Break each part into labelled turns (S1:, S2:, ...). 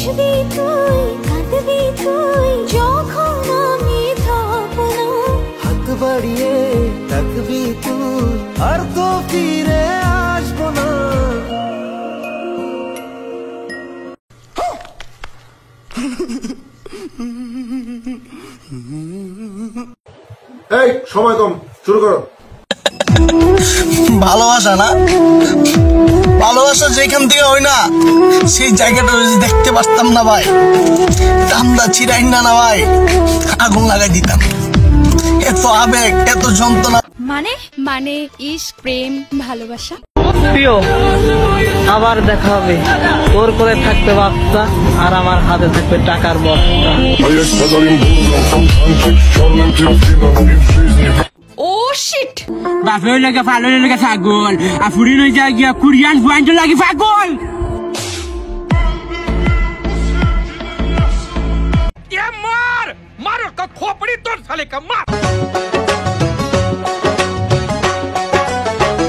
S1: হাসবি তুই কাঁদবি তুই যখন আমি থাকবো না, হাত বাড়িয়ে থাকবি তুই আর তো ফিরে আসবো না।
S2: এই সময় কম, শুরু করো।
S3: ভালোবাসা না, ভালোবাসা যেখান থেকে হয় না সেই জায়গাটা যদি দেখতে পারতাম না ভাই, কান্দা ছিড়াই না ভাই, আগুন লাগাই দিতাম। এত আবেগ, এত যন্ত্রণা।
S4: মানে ইশক, প্রেম, ভালোবাসা।
S5: প্রিয়, আবার দেখা হবে। তোর করে থাকবে বাচ্চা আর আমার হাতে থাকবে টাকার বস্তা।
S4: ও শিট,
S6: বাপেও লাগে ভালো লাগে ছাগল, আর ফুরি নই যা গিয়া কুরিয়ান ফুয়াইন লাগে পাগল। মার কা খোপড়ি তোর সালে কা মার।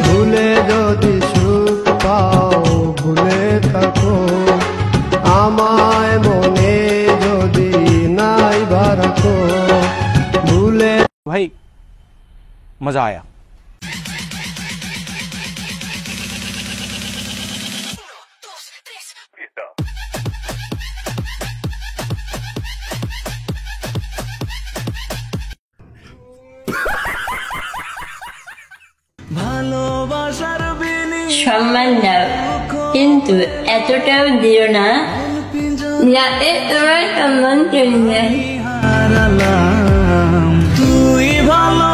S7: ভুলে যদি সুখ পাও ভুলে থাকো, আমায় মনে যদি নাই বারকো, ভুলে।
S6: ভাই मजा आया।
S8: সম্মান দাও, কিন্তু এতটাও দিও না যাতে তোমার সম্মান চলে যায়।
S3: তুই ভালো